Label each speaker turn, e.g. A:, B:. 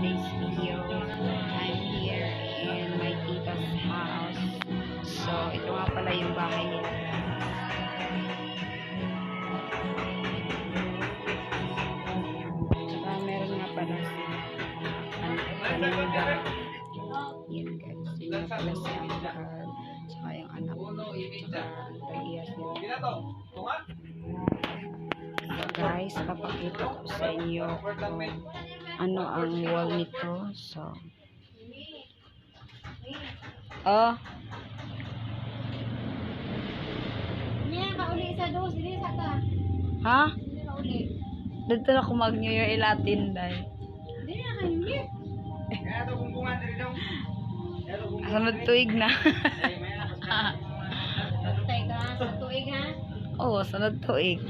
A: today's video. I'm here in my tita's house. So, ito nga pala yung bahay nila. Tsaka meron nga pala si Kanida. Yan guys. Yun nga pala si Angkal. Tsaka yung anak ko. Tsaka Reyes nila. So guys, papakita ko sa inyo kung ano ang wall nito. So,
B: Hindi na kauli sa dos, hindi sa ka.
A: ha?
B: Hindi na kauli.
A: Dito na kung mag-New Year ilatin dahil.
B: Hindi na kayo hindi.
A: Sunod tuig na.
B: Tay ka sa tuig ha.
A: Oo, sunod tuig.